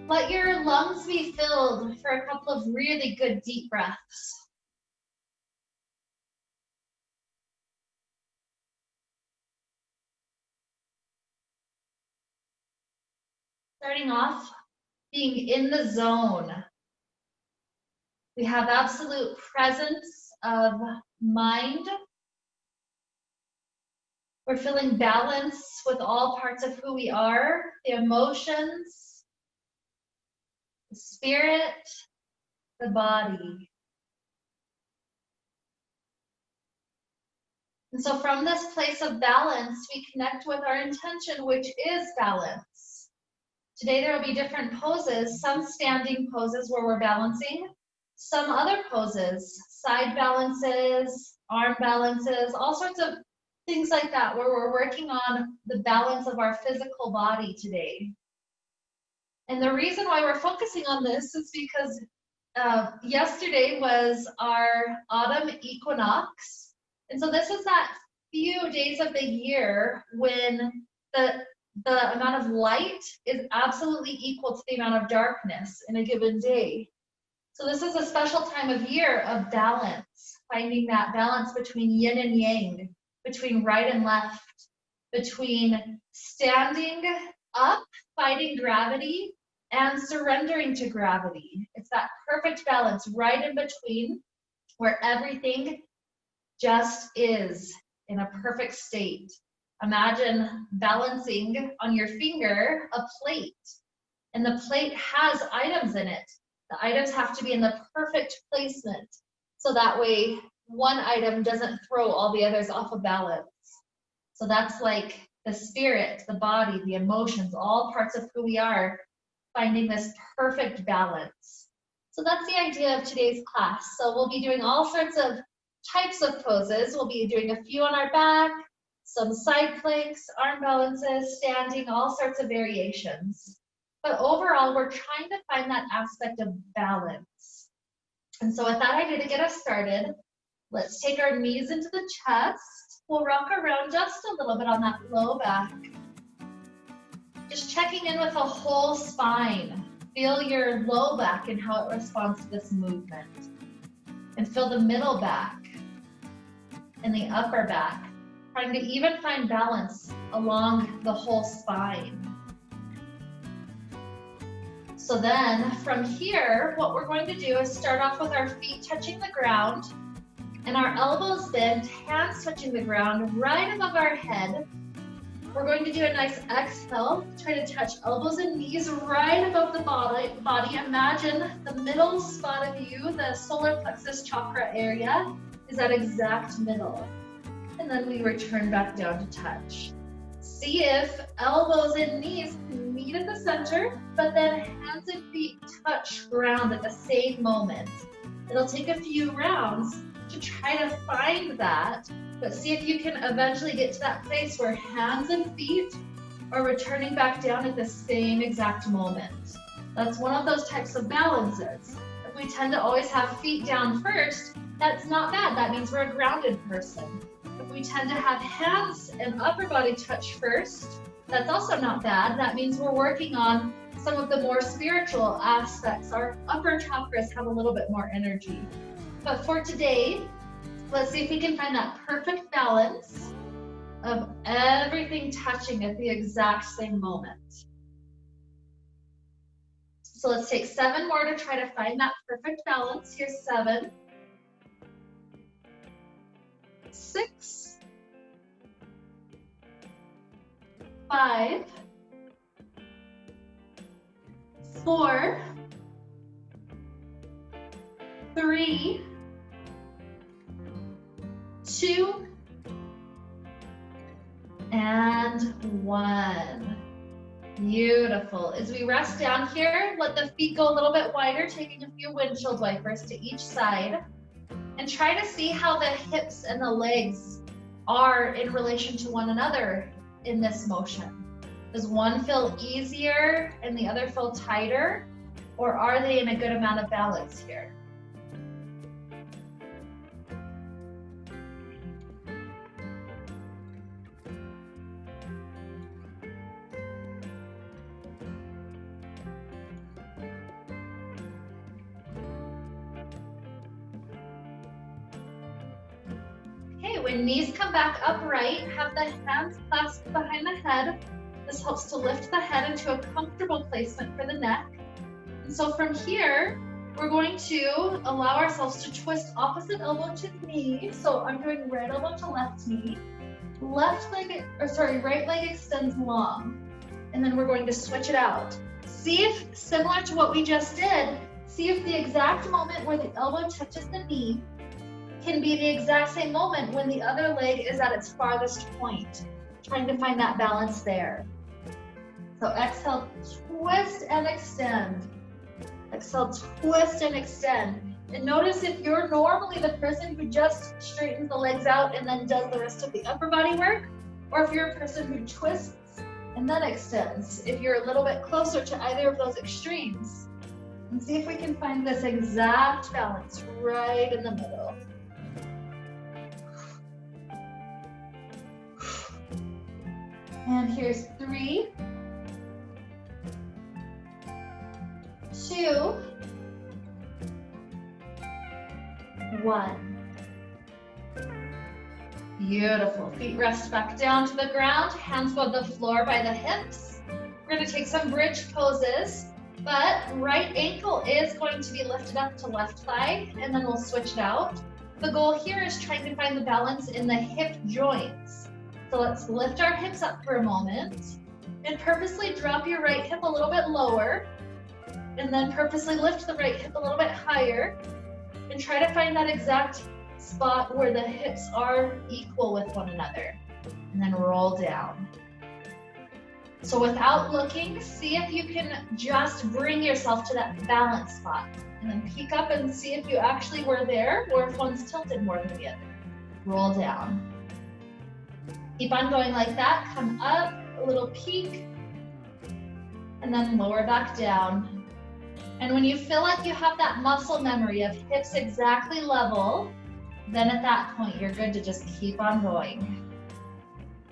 Let your lungs be filled for a couple of really good deep breaths. Starting off, being in the zone. We have absolute presence of mind. We're feeling balance with all parts of who we are, the emotions, the spirit, the body. And so from this place of balance, we connect with our intention, which is balance. Today there will be different poses, some standing poses where we're balancing, some other poses, side balances, arm balances, all sorts of things like that where we're working on the balance of our physical body today. And the reason why we're focusing on this is because yesterday was our autumn equinox. And so this is that few days of the year when the amount of light is absolutely equal to the amount of darkness in a given day. So this is a special time of year of balance, finding that balance between yin and yang, between right and left, between standing up, fighting gravity, and surrendering to gravity. It's that perfect balance right in between where everything just is in a perfect state. Imagine balancing on your finger a plate, and the plate has items in it. The items have to be in the perfect placement, so that way one item doesn't throw all the others off of balance. So that's like the spirit, the body, the emotions, all parts of who we are, finding this perfect balance. So that's the idea of today's class. So we'll be doing all sorts of types of poses. We'll be doing a few on our back, some side planks, arm balances, standing, all sorts of variations. But overall, we're trying to find that aspect of balance. And so with that idea to get us started, let's take our knees into the chest. We'll rock around just a little bit on that low back. Just checking in with the whole spine. Feel your low back and how it responds to this movement. And feel the middle back and the upper back. Trying to even find balance along the whole spine. So then from here, what we're going to do is start off with our feet touching the ground and our elbows bent, hands touching the ground right above our head. We're going to do a nice exhale, try to touch elbows and knees right above the body. Imagine the middle spot of you, the solar plexus chakra area, is that exact middle. And then we return back down to touch. See if elbows and knees meet at the center, but then hands and feet touch ground at the same moment. It'll take a few rounds to try to find that, but see if you can eventually get to that place where hands and feet are returning back down at the same exact moment. That's one of those types of balances. If we tend to always have feet down first, that's not bad. That means we're a grounded person. If we tend to have hands and upper body touch first, that's also not bad. That means we're working on some of the more spiritual aspects. Our upper chakras have a little bit more energy. But for today, let's see if we can find that perfect balance of everything touching at the exact same moment. So let's take 7 more to try to find that perfect balance. Here's 7, 6, 5, 4, 3, 2, and 1. Beautiful. As we rest down here, let the feet go a little bit wider, taking a few windshield wipers to each side. And try to see how the hips and the legs are in relation to one another in this motion. Does one feel easier and the other feel tighter? Or are they in a good amount of balance here? When knees come back upright, have the hands clasped behind the head. This helps to lift the head into a comfortable placement for the neck. And so from here, we're going to allow ourselves to twist opposite elbow to knee. So I'm doing right elbow to left knee. Right leg extends long. And then we're going to switch it out. See if, similar to what we just did, see if the exact moment where the elbow touches the knee can be the exact same moment when the other leg is at its farthest point. Trying to find that balance there. So exhale, twist and extend. Exhale, twist and extend. And notice if you're normally the person who just straightens the legs out and then does the rest of the upper body work, or if you're a person who twists and then extends, if you're a little bit closer to either of those extremes. And see if we can find this exact balance right in the middle. And here's 3, 2, 1. Beautiful. Feet rest back down to the ground. Hands go to the floor by the hips. We're going to take some bridge poses, but right ankle is going to be lifted up to left thigh, and then we'll switch it out. The goal here is trying to find the balance in the hip joints. So let's lift our hips up for a moment and purposely drop your right hip a little bit lower, and then purposely lift the right hip a little bit higher, and try to find that exact spot where the hips are equal with one another, and then roll down. So without looking, see if you can just bring yourself to that balance spot, and then peek up and see if you actually were there, or if one's tilted more than the other. Roll down. Keep on going like that. Come up, a little peek, and then lower back down. And when you feel like you have that muscle memory of hips exactly level, then at that point, you're good to just keep on going.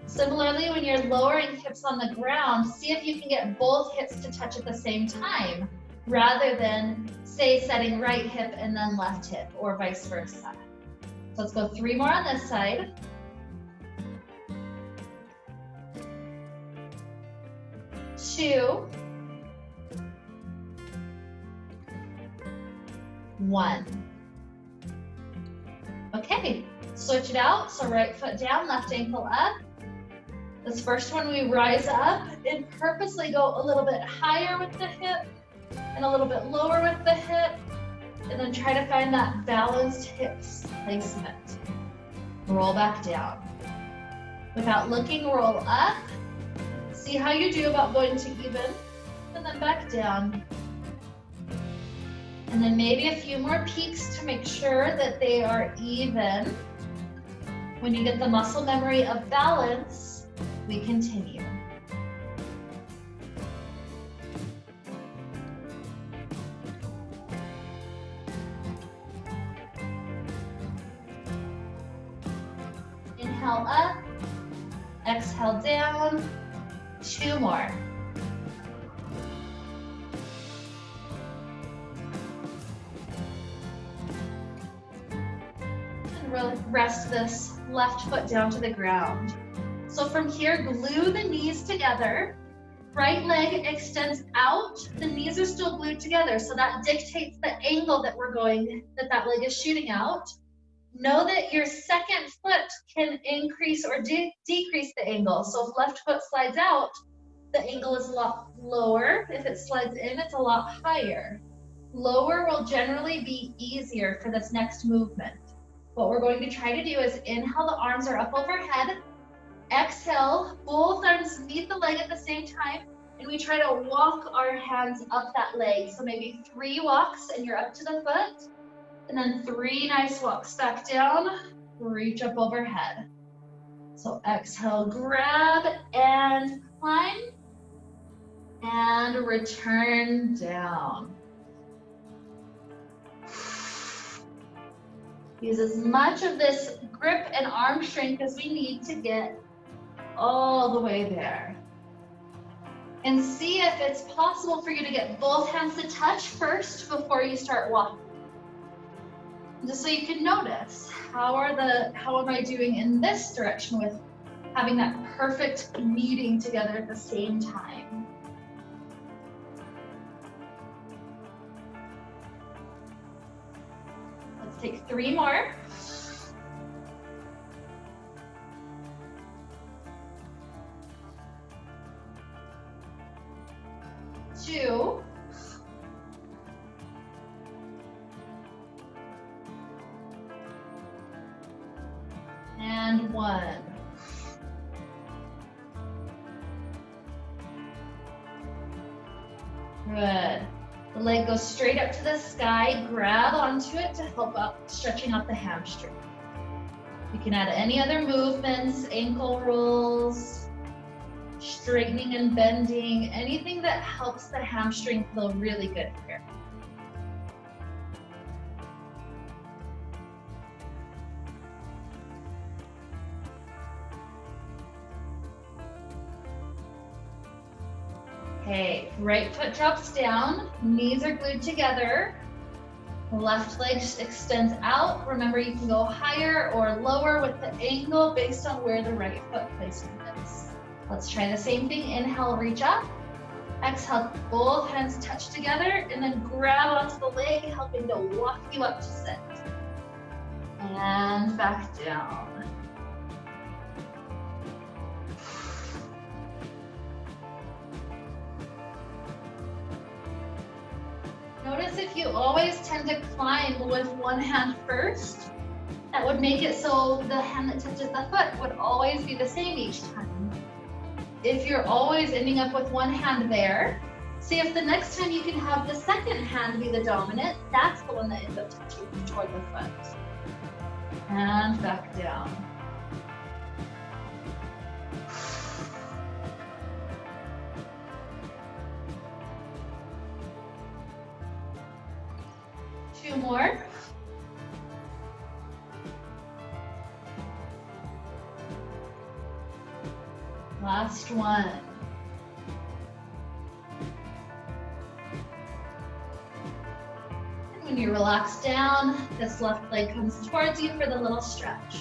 Similarly, when you're lowering hips on the ground, see if you can get both hips to touch at the same time, rather than, say, setting right hip and then left hip, or vice versa. So let's go 3 more on this side. 2, 1. Okay, switch it out. So right foot down, left ankle up. This first one, we rise up and purposely go a little bit higher with the hip and a little bit lower with the hip, and then try to find that balanced hips placement. Roll back down. Without looking, roll up. See how you do about going to even, and then back down. And then maybe a few more peaks to make sure that they are even. When you get the muscle memory of balance, we continue. Inhale up, exhale down, 2 more. Rest this left foot down to the ground. So from here, glue the knees together. Right leg extends out. The knees are still glued together, so that dictates the angle that we're going, that leg is shooting out. Know that your second foot can increase or decrease the angle. So if left foot slides out, the angle is a lot lower. If it slides in, it's a lot higher. Lower will generally be easier for this next movement. What we're going to try to do is inhale, the arms are up overhead. Exhale, both arms meet the leg at the same time, and we try to walk our hands up that leg. So maybe 3 walks and you're up to the foot, and then 3 nice walks back down, reach up overhead. So exhale, grab and climb, and return down. Use as much of this grip and arm strength as we need to get all the way there. And see if it's possible for you to get both hands to touch first before you start walking. Just so you can notice, how am I doing in this direction with having that perfect meeting together at the same time? Let's take 3 more. Two. And 1. Good. The leg goes straight up to the sky. Grab onto it to help out stretching out the hamstring. You can add any other movements, ankle rolls, straightening and bending, anything that helps the hamstring feel really good here. Okay, right foot drops down, knees are glued together, left leg extends out. Remember, you can go higher or lower with the angle based on where the right foot placement is. Let's try the same thing. Inhale, reach up. Exhale, both hands touch together, and then grab onto the leg, helping to walk you up to sit. And back down. Notice if you always tend to climb with one hand first, that would make it so the hand that touches the foot would always be the same each time. If you're always ending up with one hand there, see if the next time you can have the second hand be the dominant, that's the one that ends up touching toward the foot. And back down. Two more. Last one. And when you relax down, this left leg comes towards you for the little stretch.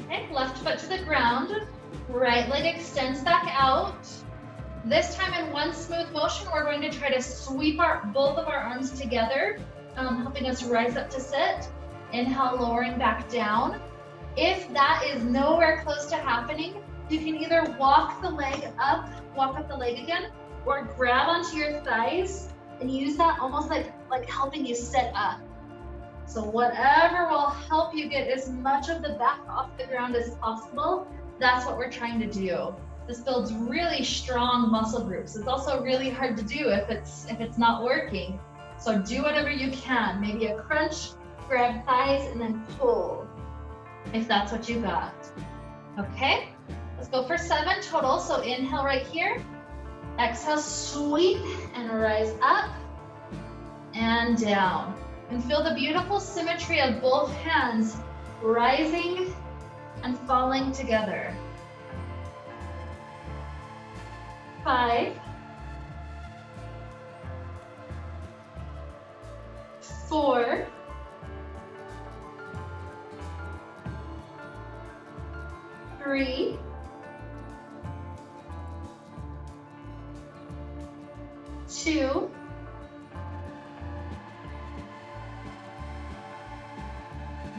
Okay, left foot to the ground, right leg extends back out. This time in one smooth motion, we're going to try to sweep both of our arms together, helping us rise up to sit. Inhale, lowering back down. If that is nowhere close to happening, you can either walk the leg up, walk up the leg again, or grab onto your thighs and use that almost like helping you sit up. So whatever will help you get as much of the back off the ground as possible, that's what we're trying to do. This builds really strong muscle groups. It's also really hard to do if it's not working. So do whatever you can. Maybe a crunch, grab thighs, and then pull, if that's what you got. Okay, let's go for 7 total. So inhale right here. Exhale, sweep and rise up and down. And feel the beautiful symmetry of both hands rising and falling together. 5, 4, 3, 2,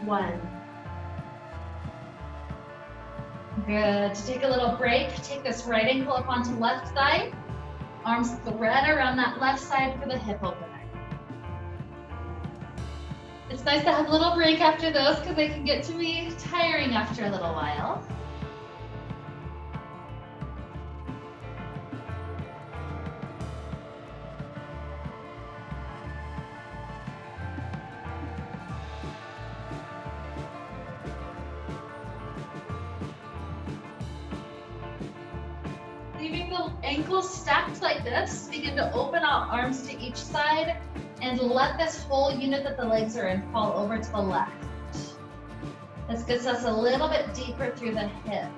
1. Good. To take a little break, take this right ankle up onto left thigh. Arms thread around that left side for the hip opener. It's nice to have a little break after those because they can get to be tiring after a little while. Beautiful. Stacked like this. Begin to open out arms to each side and let this whole unit that the legs are in fall over to the left. This gets us a little bit deeper through the hip.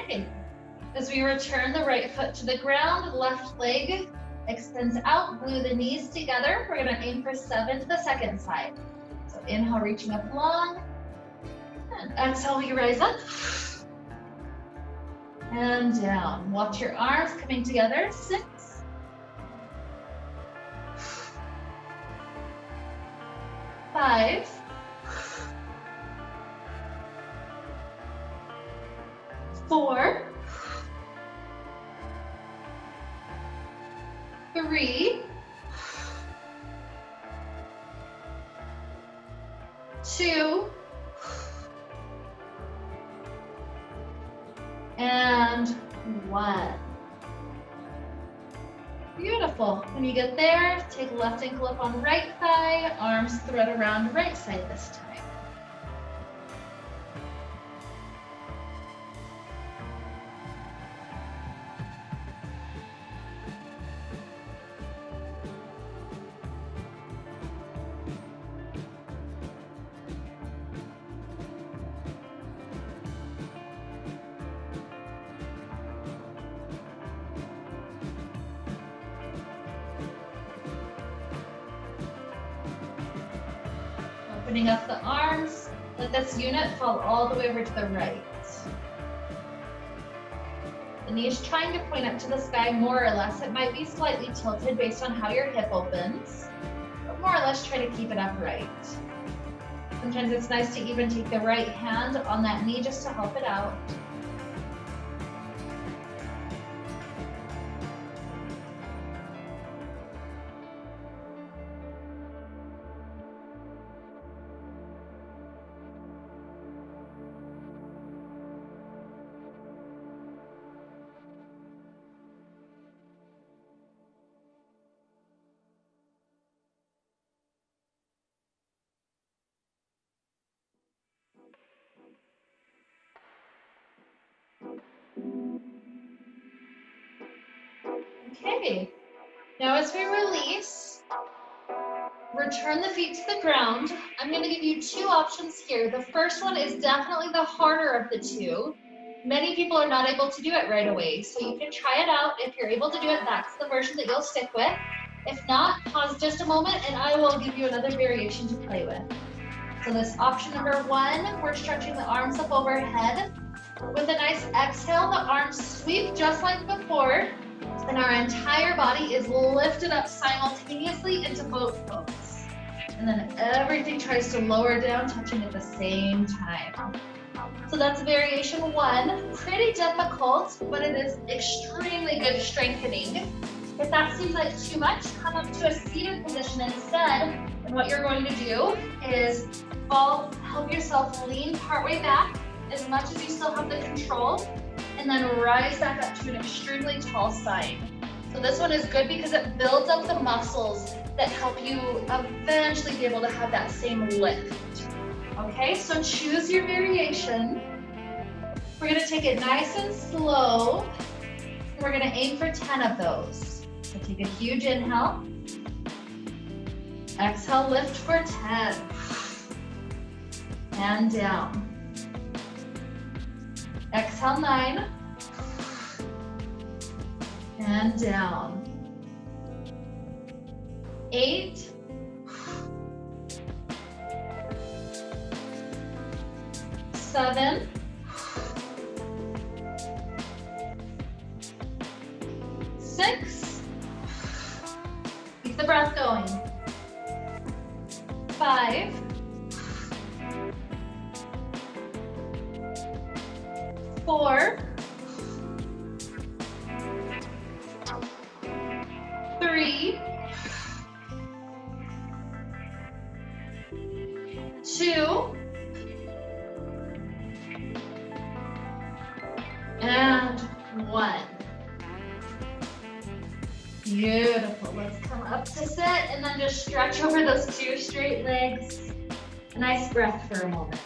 Okay. As we return the right foot to the ground, left leg extends out, glue the knees together. We're gonna aim for 7 to the second side. So inhale, reaching up long, and exhale, we rise up. And down. Watch your arms coming together. 6. 5. 4. 3. 2. And 1. Beautiful. When you get there, take left ankle up on right thigh, arms thread around right side this time. Opening up the arms, let this unit fall all the way over to the right. The knees trying to point up to the sky more or less. It might be slightly tilted based on how your hip opens, but more or less try to keep it upright. Sometimes it's nice to even take the right hand on that knee just to help it out. Okay, now as we release, return the feet to the ground. I'm going to give you 2 options here. The first one is definitely the harder of the 2. Many people are not able to do it right away, so you can try it out. If you're able to do it, that's the version that you'll stick with. If not, pause just a moment and I will give you another variation to play with. So this option number 1, we're stretching the arms up overhead. With a nice exhale, the arms sweep just like before, and our entire body is lifted up simultaneously into both poses. And then everything tries to lower down, touching at the same time. So that's variation 1. Pretty difficult, but it is extremely good strengthening. If that seems like too much, come up to a seated position instead. And what you're going to do is help yourself lean partway back as much as you still have the control, and then rise back up to an extremely tall spine. So this one is good because it builds up the muscles that help you eventually be able to have that same lift. Okay, so choose your variation. We're gonna take it nice and slow. We're gonna aim for 10 of those. So take a huge inhale. Exhale, lift for 10. And down. Exhale, 9. And down. 8. 7. 6. Keep the breath going. 5. 4. 3. 2, and 1. Beautiful. Let's come up to sit and then just stretch over those 2 straight legs. A nice breath for a moment.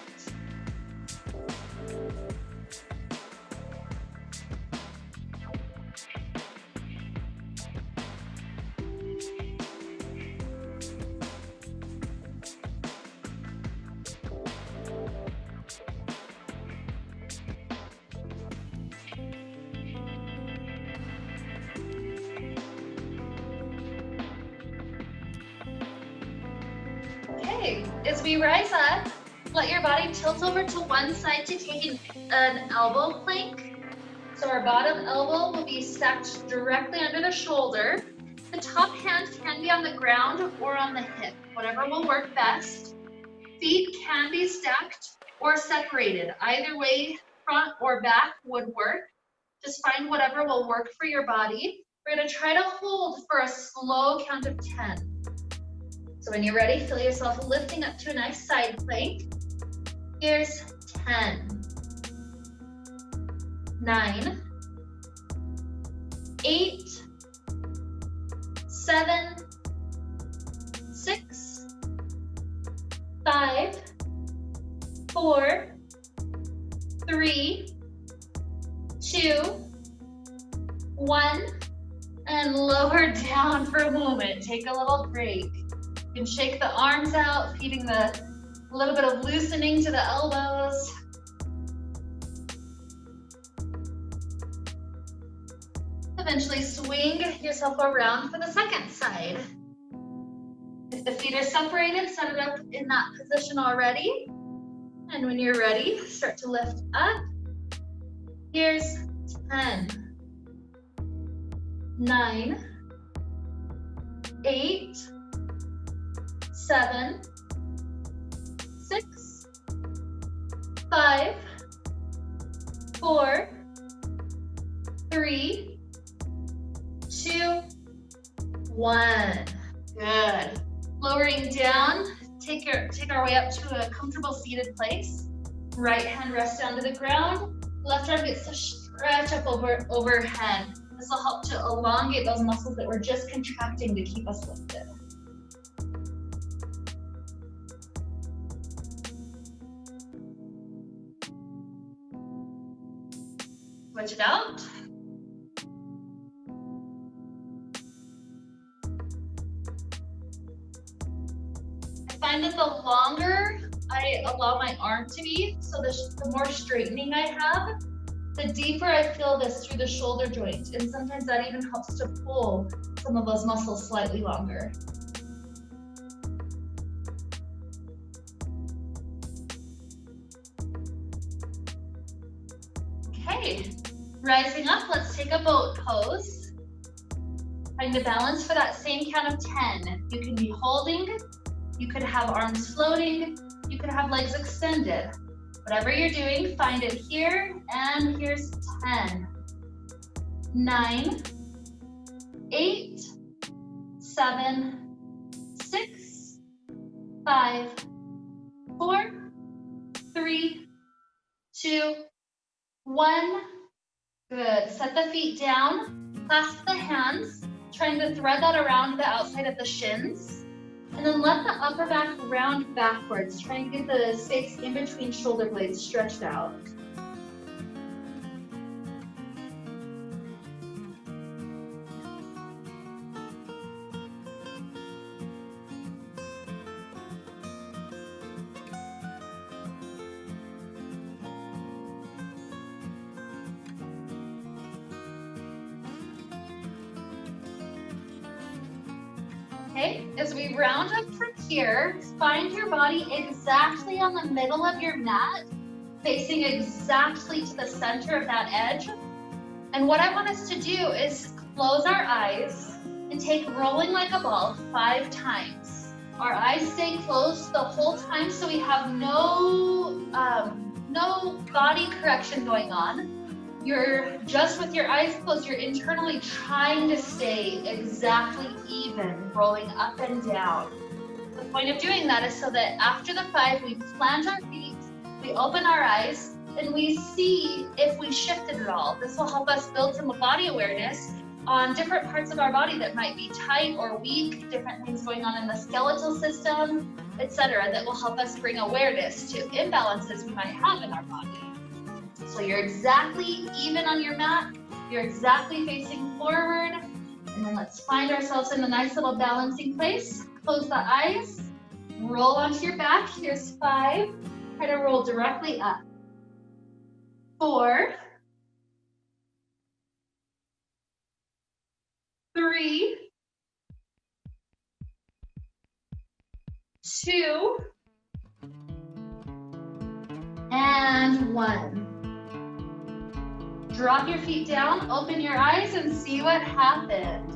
Okay, as we rise up, let your body tilt over to one side to take an elbow plank. So our bottom elbow will be stacked directly under the shoulder. The top hand can be on the ground or on the hip, whatever will work best. Feet can be stacked or separated. Either way, front or back would work. Just find whatever will work for your body. We're gonna try to hold for a slow count of 10. So when you're ready, feel yourself lifting up to a nice side plank. Here's 10, 9, 8, 7, 6, 5, 4, 3, 2, 1, and lower down for a moment. Take a little break. You can shake the arms out, feeding a little bit of loosening to the elbows. Eventually swing yourself around for the second side. If the feet are separated, set it up in that position already. And when you're ready, start to lift up. Here's 10, 9, 8, 7, 6, 5, 4, 3, 2, 1. Good. Lowering down, take our way up to a comfortable seated place. Right hand rests down to the ground. Left arm gets to stretch up overhead. This will help to elongate those muscles that we're just contracting to keep us lifted. Switch it out. I find that the longer I allow my arm to be, so the more straightening I have, the deeper I feel this through the shoulder joint. And sometimes that even helps to pull some of those muscles slightly longer. Okay, rising up, let's take a boat pose. Find a balance for that same count of 10. You can be holding, you could have arms floating, you could have legs extended. Whatever you're doing, find it here, and here's 10, 9, 8, 7, 6, 5, 4, 3, 2, 1. Good. Set the feet down, clasp the hands, trying to thread that around the outside of the shins. And then let the upper back round backwards, trying to get the space in between shoulder blades stretched out. Okay, as we round up from here, find your body exactly on the middle of your mat, facing exactly to the center of that edge. And what I want us to do is close our eyes and take rolling like a ball 5 times. Our eyes stay closed the whole time, so we have no body correction going on. You're just with your eyes closed, you're internally trying to stay exactly even, rolling up and down. The point of doing that is so that after the 5, we plant our feet, we open our eyes, and we see if we shifted at all. This will help us build some body awareness on different parts of our body that might be tight or weak, different things going on in the skeletal system, etc., that will help us bring awareness to imbalances we might have in our body. So you're exactly even on your mat, you're exactly facing forward, and then let's find ourselves in a nice little balancing place. Close the eyes, roll onto your back. Here's 5. Try to roll directly up. 4, 3, 2, and 1. Drop your feet down, open your eyes, and see what happened.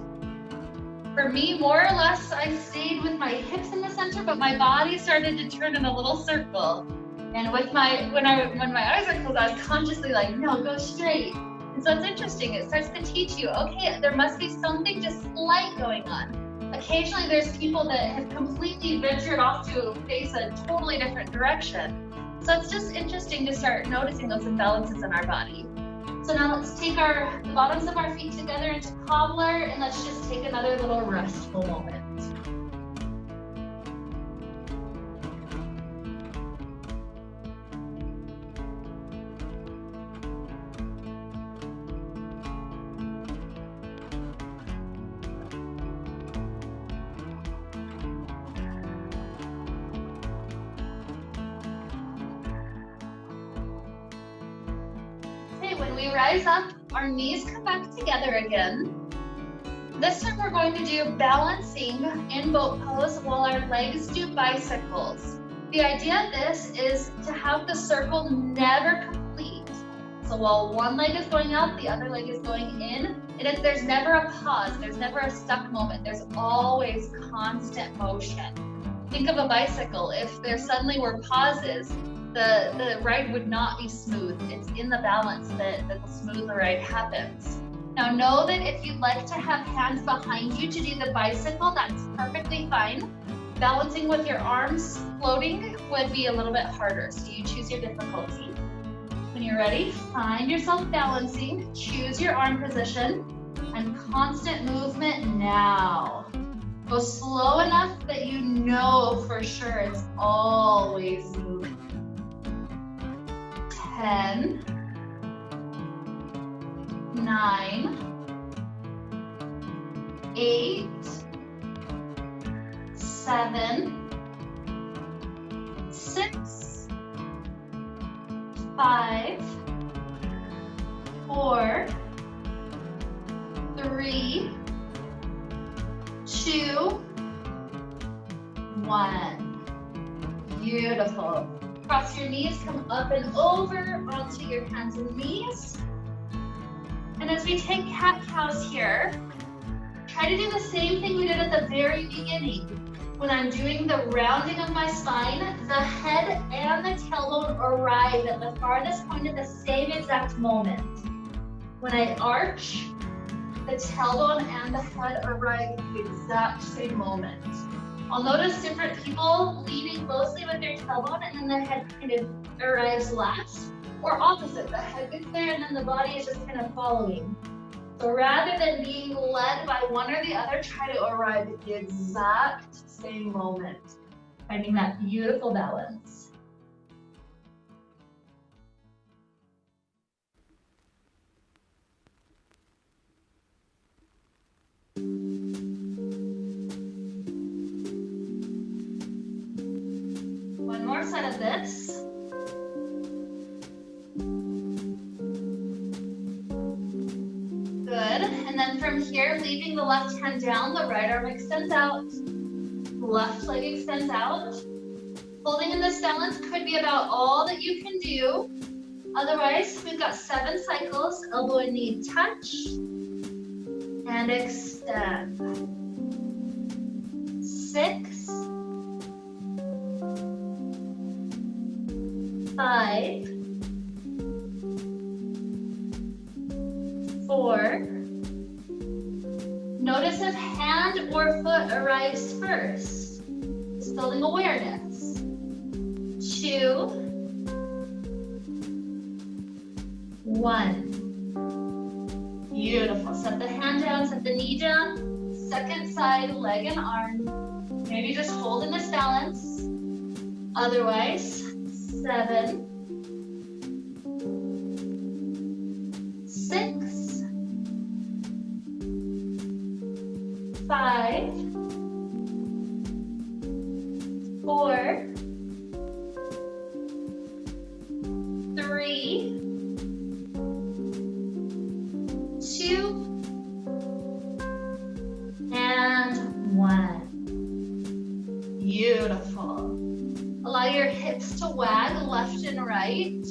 For me, more or less, I stayed with my hips in the center, but my body started to turn in a little circle. And with when my eyes are closed, I was consciously like, no, go straight. And so it's interesting. It starts to teach you, okay, there must be something just slight going on. Occasionally, there's people that have completely ventured off to face a totally different direction. So it's just interesting to start noticing those imbalances in our body. So now let's take the bottoms of our feet together into cobbler, and let's just take another little restful moment. When we rise up, our knees come back together again. This time we're going to do balancing in boat pose while our legs do bicycles. The idea of this is to have the circle never complete. So while one leg is going out, the other leg is going in. And there's never a pause, there's never a stuck moment, there's always constant motion. Think of a bicycle. If there suddenly were pauses, the ride would not be smooth. It's in the balance that the smooth ride happens. Now know that if you'd like to have hands behind you to do the bicycle, that's perfectly fine. Balancing with your arms floating would be a little bit harder, so you choose your difficulty. When you're ready, find yourself balancing, choose your arm position, and constant movement now. Go slow enough that you know for sure it's always moving. 10, 9, 8, 7, 6, 5, 4, 3, 2, 1. Beautiful. Cross your knees, come up and over onto your hands and knees. And as we take cat-cows here, try to do the same thing we did at the very beginning. When I'm doing the rounding of my spine, the head and the tailbone arrive at the farthest point at the same exact moment. When I arch, the tailbone and the head arrive at the exact same moment. I'll notice different people leaning closely with their tailbone and then the head kind of arrives last, or opposite, the head gets there and then the body is just kind of following. So rather than being led by one or the other, try to arrive at the exact same moment, finding that beautiful balance. One more set of this. Good, and then from here, leaving the left hand down, the right arm extends out, left leg extends out. Holding in this balance could be about all that you can do. Otherwise, we've got 7 cycles, elbow and knee touch, and extend. 6, 5, 4. Notice if hand or foot arrives first. Just building awareness. 2, 1. Beautiful. Set the hand down, set the knee down. Second side, leg and arm. Maybe just holding this balance. Otherwise, 7, 6, 5, 4, 3, 2, and 1. Beautiful. Allow your hips to wag left and right.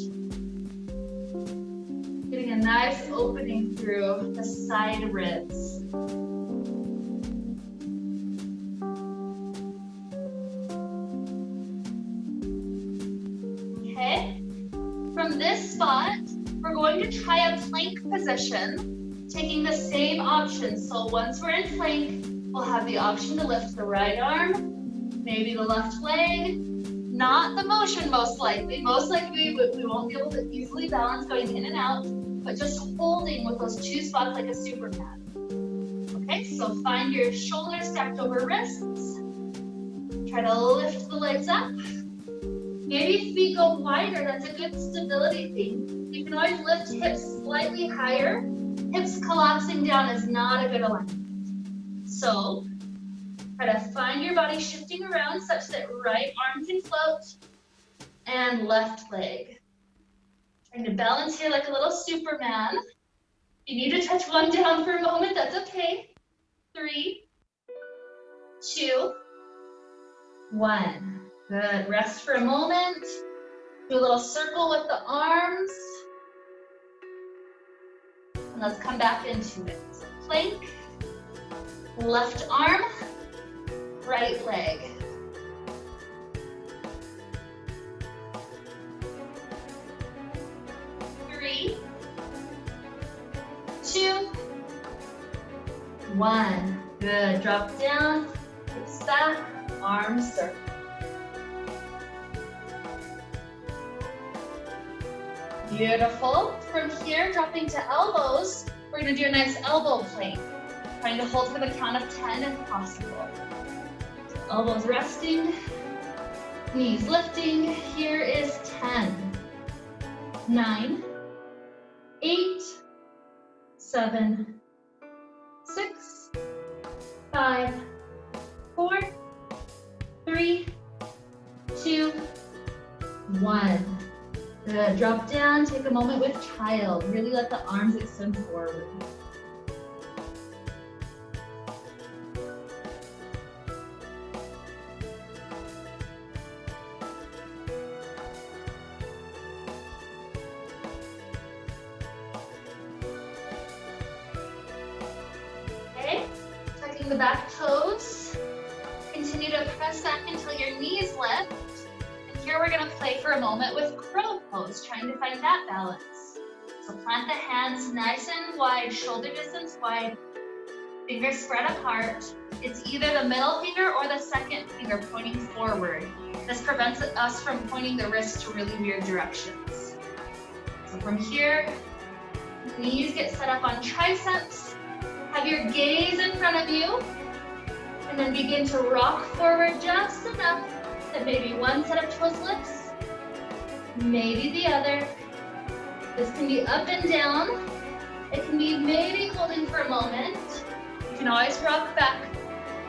Getting a nice opening through the side ribs. Okay. From this spot, we're going to try a plank position, taking the same option. So once we're in plank, we'll have the option to lift the right arm, maybe the left leg, not the motion most likely. Most likely we won't be able to easily balance going in and out, but just holding with those 2 spots like a Superman. Okay, so find your shoulders stacked over wrists. Try to lift the legs up. Maybe feet go wider, that's a good stability thing. You can always lift hips slightly higher. Hips collapsing down is not a good alignment. So, try to find your body shifting around such that right arm can float and left leg. Trying to balance here like a little Superman. If you need to touch one down for a moment, that's okay. 3, 2, 1. Good. Rest for a moment. Do a little circle with the arms. And let's come back into it. So plank, left arm, right leg. 3, 2, 1. Good. Drop down, hips back, arms circle. Beautiful. From here, dropping to elbows, we're going to do a nice elbow plank. Trying to hold for the count of 10 if possible. Elbows resting, knees lifting. Here is 10, 9, 8, 7, 6, 5, 4, 3, 2, 1. Good. Drop down, take a moment with child. Really let the arms extend forward. Okay, tucking the back toes. Continue to press back until your knees lift. Here we're going to play for a moment with crow pose, trying to find that balance. So plant the hands nice and wide, shoulder distance wide, fingers spread apart. It's either the middle finger or the second finger pointing forward. This prevents us from pointing the wrist to really weird directions. So from here, knees get set up on triceps. Have your gaze in front of you, and then begin to rock forward just enough that maybe one set of toes lifts, maybe the other. This can be up and down. It can be maybe holding for a moment. You can always rock back.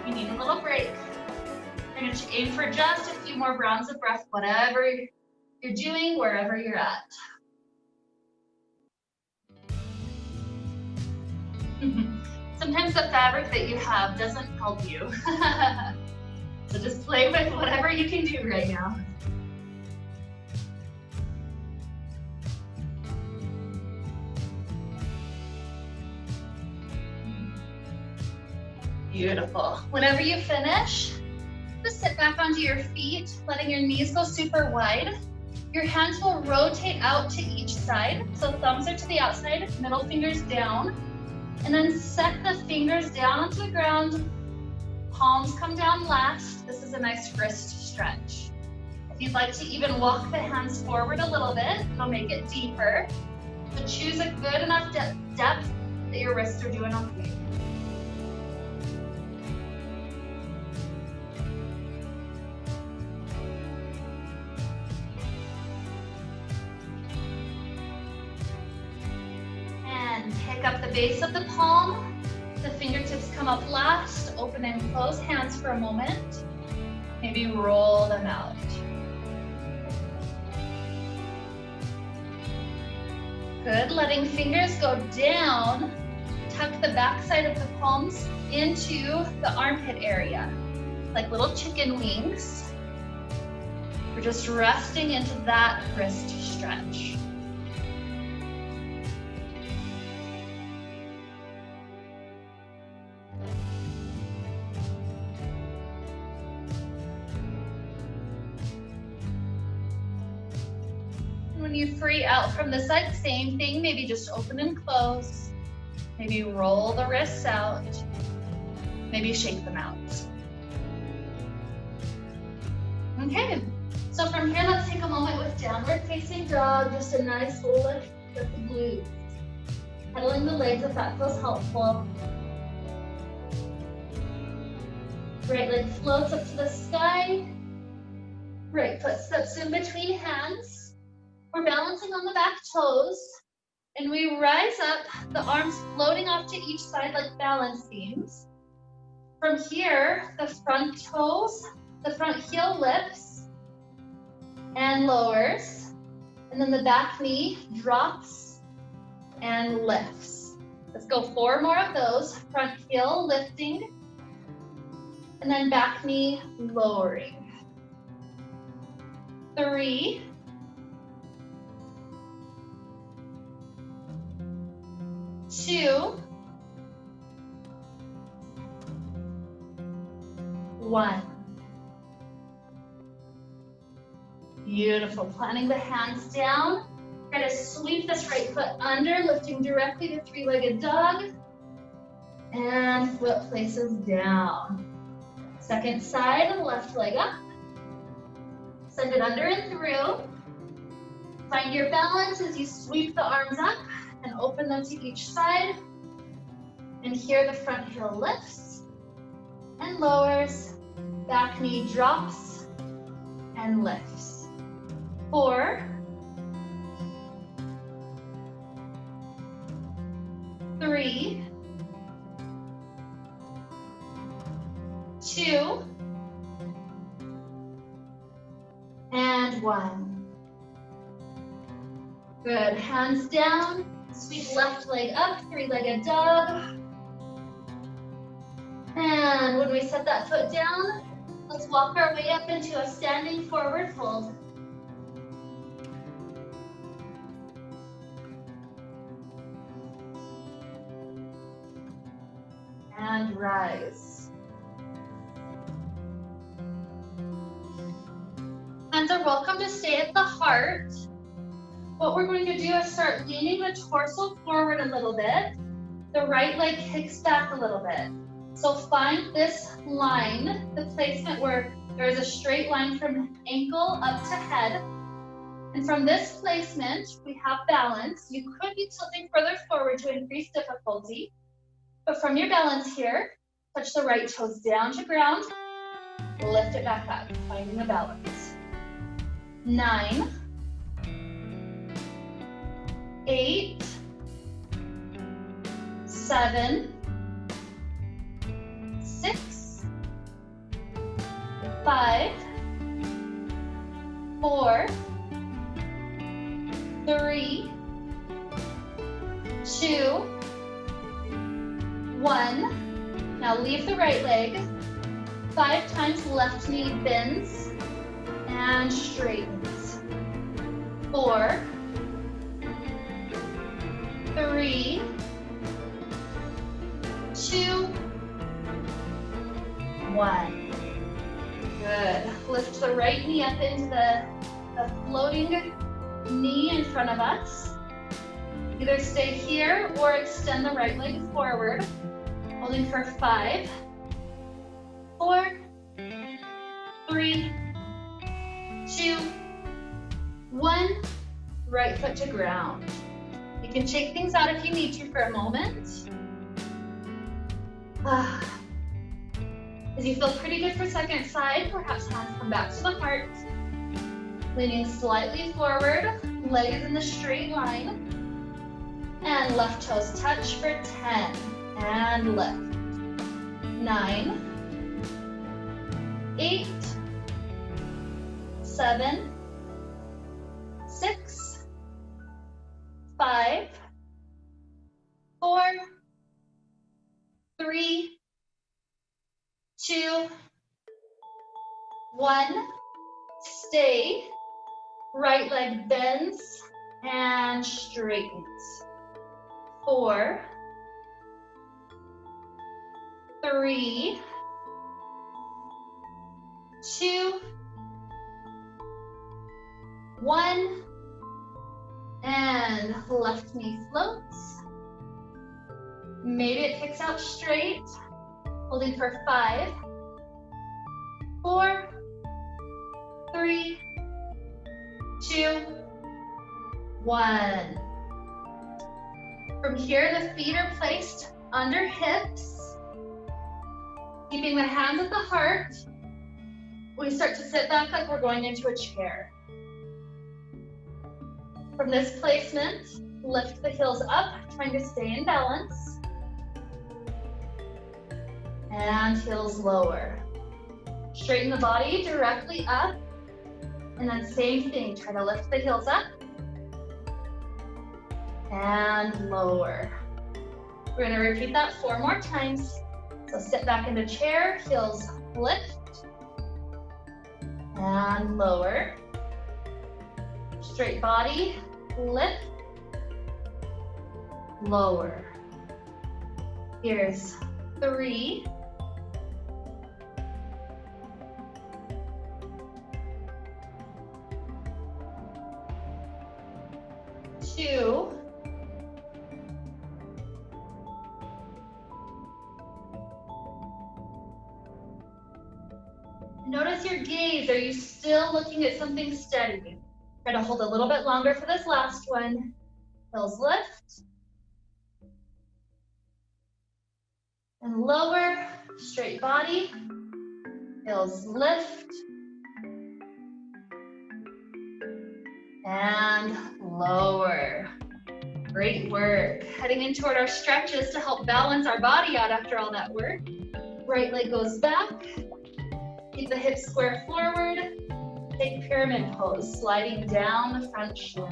You need a little break. You're going to aim for just a few more rounds of breath, whatever you're doing, wherever you're at. Sometimes the fabric that you have doesn't help you. So just play with whatever you can do right now. Beautiful. Whenever you finish, just sit back onto your feet, letting your knees go super wide. Your hands will rotate out to each side. So thumbs are to the outside, middle fingers down. And then set the fingers down onto the ground. Palms come down last. This is a nice wrist stretch. If you'd like to even walk the hands forward a little bit, it'll make it deeper. So choose a good enough depth that your wrists are doing okay. And pick up the base of the palm. The fingertips come up last. Open and close hands for a moment. Maybe roll them out. Good, letting fingers go down, tuck the backside of the palms into the armpit area, like little chicken wings. We're just resting into that wrist stretch. When you free out from the side, same thing, maybe just open and close. Maybe roll the wrists out. Maybe shake them out. Okay, so from here, let's take a moment with downward facing dog, just a nice lift with the glutes. Pedaling the legs if that feels helpful. Right leg floats up to the sky. Right foot steps in between hands. We're balancing on the back toes, and we rise up, the arms floating off to each side like balance beams. From here, the front toes, the front heel lifts and lowers, and then the back knee drops and lifts. Let's go 4 more of those. Front heel lifting, and then back knee lowering. 3, 2, 1. Beautiful. Planting the hands down. Try to sweep this right foot under, lifting directly to three-legged dog. And foot places down. Second side, left leg up. Send it under and through. Find your balance as you sweep the arms up and open them to each side. And here the front heel lifts and lowers. Back knee drops and lifts. 4, 3, 2, and 1. Good, hands down, sweep left leg up, three-legged dog. And when we set that foot down, let's walk our way up into a standing forward fold. And rise. Hands are welcome to stay at the heart. What we're going to do is start leaning the torso forward a little bit. The right leg kicks back a little bit. So find this line, the placement where there is a straight line from ankle up to head. And from this placement, we have balance. You could be tilting further forward to increase difficulty. But from your balance here, touch the right toes down to ground, lift it back up, finding the balance. 9, 8, 7, 6, 5, 4, 3, 2, 1. Now leave the right leg. 5 times left knee bends and straightens. 4, 3, 2, 1. Good. Lift the right knee up into the floating knee in front of us. Either stay here or extend the right leg forward. Holding for 5, 4, 3, 2, 1. Right foot to ground. You can shake things out if you need to for a moment. As you feel pretty good for second side, perhaps hands come back to the heart. Leaning slightly forward, leg is in the straight line. And left toes touch for 10. And lift. 9, 8, 7, 6, 5, 4, 3, 2, 1. Stay. Right leg bends and straightens. 4, 3, 2, 1. And left knee floats. Maybe it kicks out straight. Holding for 5, 4, 3, 2, 1. From here, the feet are placed under hips. Keeping the hands at the heart, we start to sit back like we're going into a chair. From this placement, lift the heels up, trying to stay in balance. And heels lower. Straighten the body directly up. And then same thing, try to lift the heels up. And lower. We're gonna repeat that 4 more times. So sit back into chair, heels lift. And lower. Straight body, lift. Lower. Here's 3. 2. Notice your gaze. Are you still looking at something steady? Try to hold a little bit longer for this last one. Heels lift. And lower. Straight body. Heels lift. And lower. Great work. Heading in toward our stretches to help balance our body out after all that work. Right leg goes back. Keep the hips square forward. Take pyramid pose, sliding down the front shin.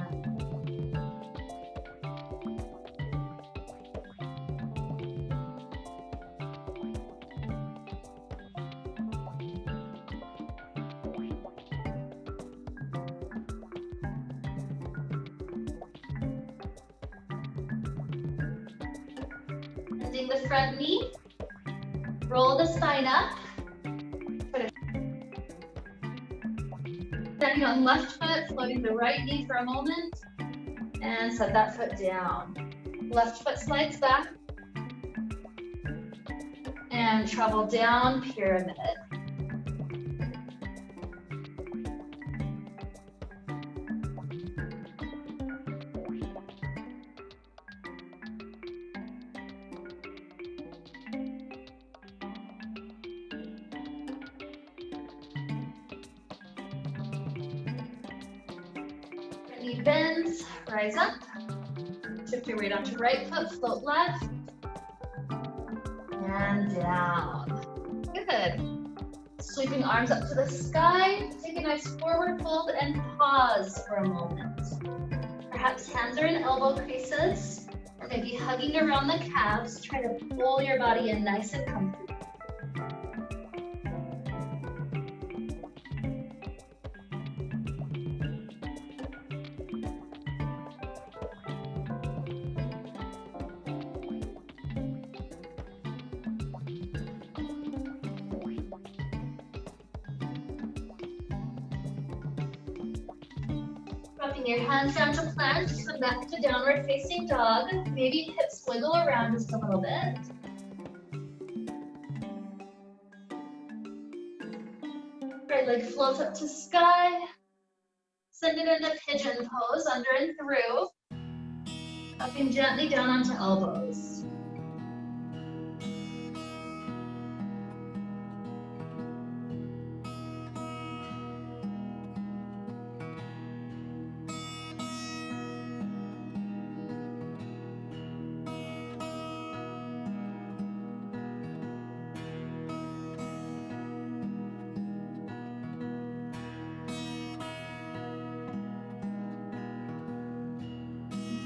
Bending the front knee. Roll the spine up. Standing on left foot, floating the right knee for a moment, and set that foot down. Left foot slides back, and travel down pyramid. Knee bends, rise up. Shift your weight onto right foot, float left. And down. Good. Sweeping arms up to the sky. Take a nice forward fold and pause for a moment. Perhaps hands are in elbow creases, or maybe hugging around the calves. Try to pull your body in nice and comfy. Dropping your hands down to plank, come back to downward facing dog. Maybe hips wiggle around just a little bit. Right leg floats up to sky. Send it into pigeon pose, under and through. Dropping gently down onto elbows.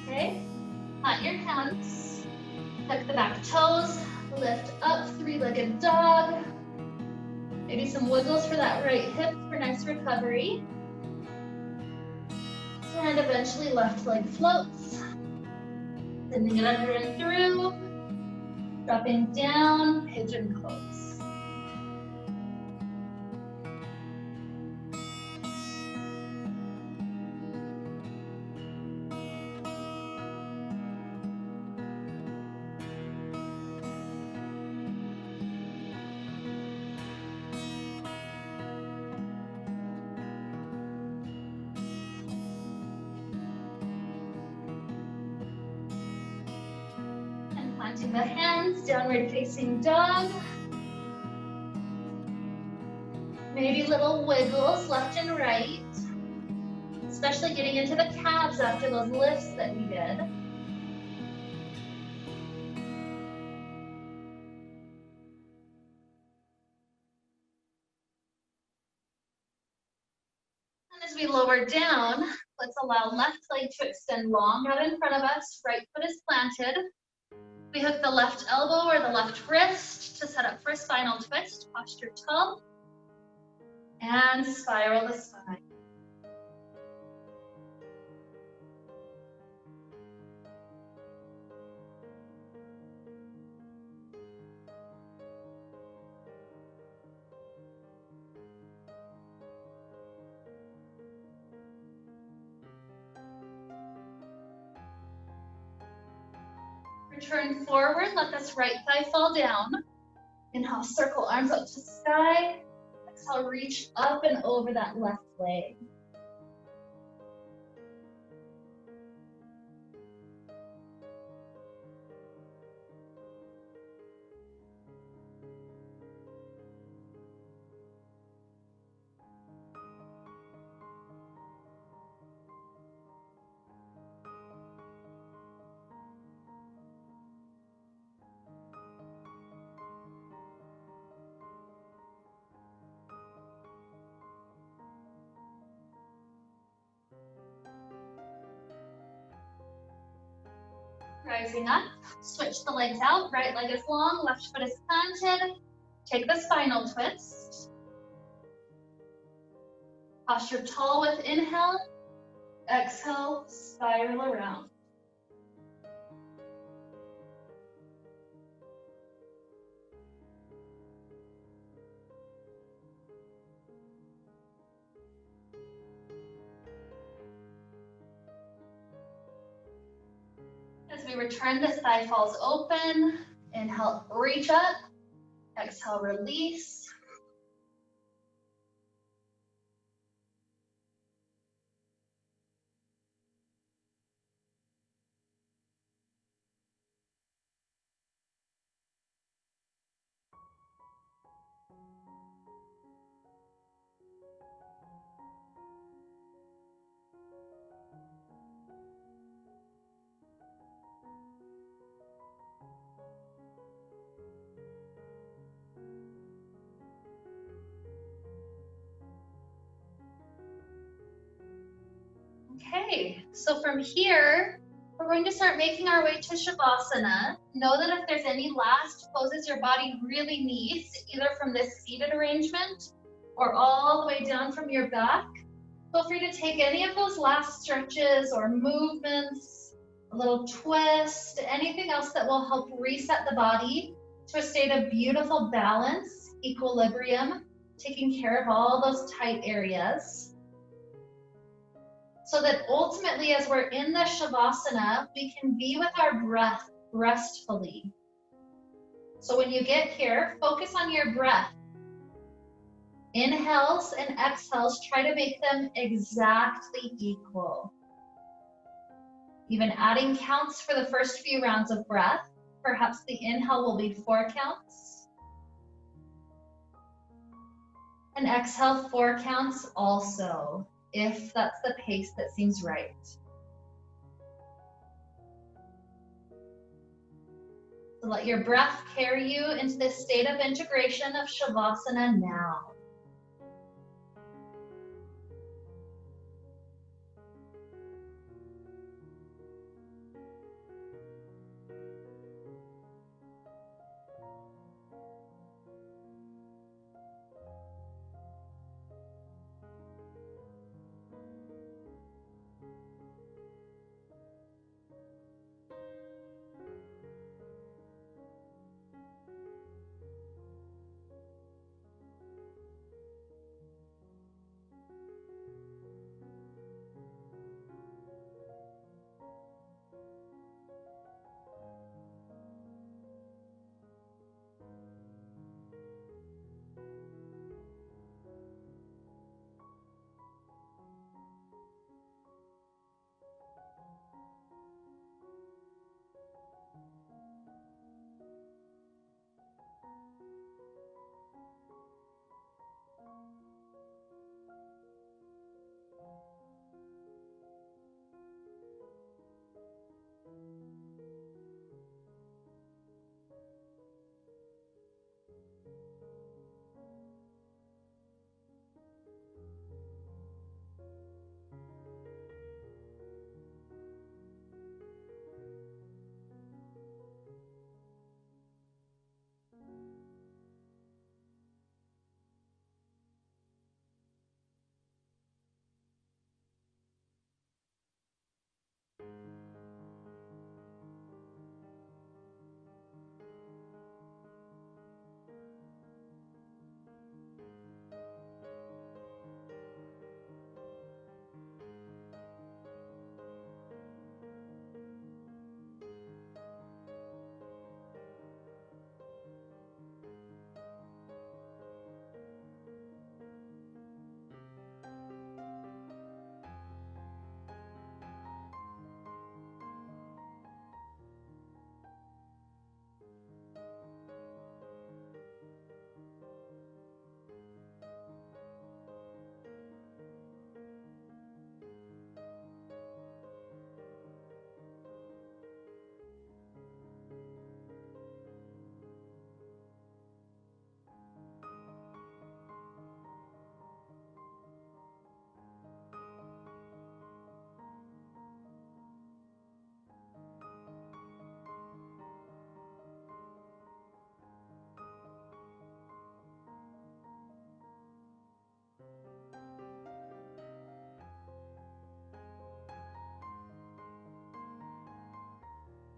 Okay, plant your hands, tuck the back toes, lift up, three-legged dog. Maybe some wiggles for that right hip for nice recovery. And eventually left leg floats. Sending it under and through. Dropping down, pigeon pose. Planting the hands, downward facing dog. Maybe little wiggles left and right, especially getting into the calves after those lifts that we did. And as we lower down, let's allow left leg to extend long out in front of us. Right foot is planted. We hook the left elbow or the left wrist to set up for a spinal twist. Posture tall. And spiral the spine. Return forward, let this right thigh fall down. Inhale, circle arms up to sky. Exhale, reach up and over that left leg. Rising up, switch the legs out, right leg is long, left foot is planted. Take the spinal twist. Posture tall with inhale, exhale, spiral around. As we return, the thigh falls open. Inhale, reach up. Exhale, release. Okay, so from here, we're going to start making our way to Shavasana. Know that if there's any last poses your body really needs, either from this seated arrangement or all the way down from your back, feel free to take any of those last stretches or movements, a little twist, anything else that will help reset the body to a state of beautiful balance, equilibrium, taking care of all those tight areas. So that ultimately, as we're in the Shavasana, we can be with our breath restfully. So when you get here, focus on your breath. Inhales and exhales, try to make them exactly equal. Even adding counts for the first few rounds of breath. Perhaps the inhale will be 4 counts. And exhale 4 counts also, if that's the pace that seems right. So let your breath carry you into this state of integration of Shavasana now.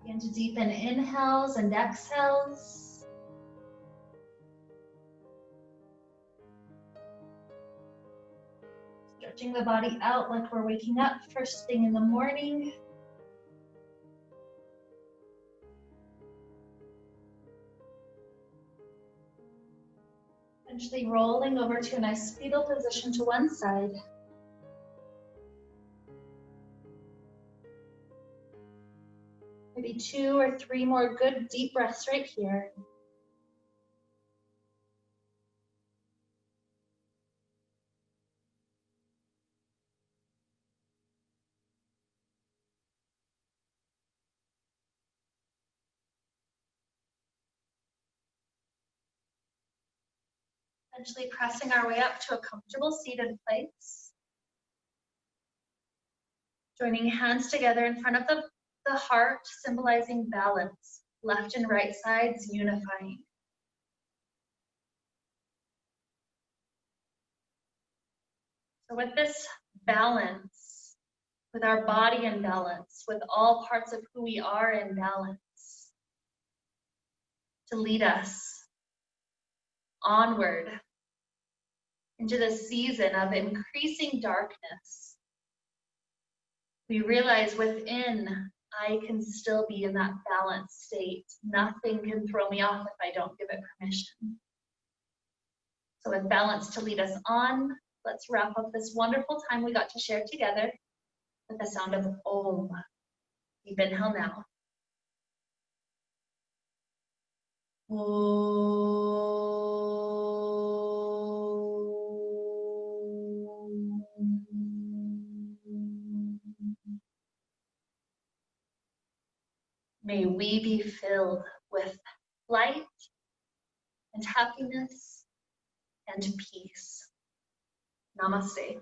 Begin to deepen inhales and exhales. Stretching the body out like we're waking up first thing in the morning. Eventually rolling over to a nice fetal position to one side. Maybe 2 or 3 more good deep breaths right here. Eventually pressing our way up to a comfortable seated place. Joining hands together in front of the heart, symbolizing balance. Left and right sides unifying. So with this balance, with our body in balance, with all parts of who we are in balance, to lead us onward into the season of increasing darkness, we realize within, I can still be in that balanced state. Nothing can throw me off if I don't give it permission. So with balance to lead us on, let's wrap up this wonderful time we got to share together with the sound of Om. Deep inhale now. May we be filled with light and happiness and peace. Namaste.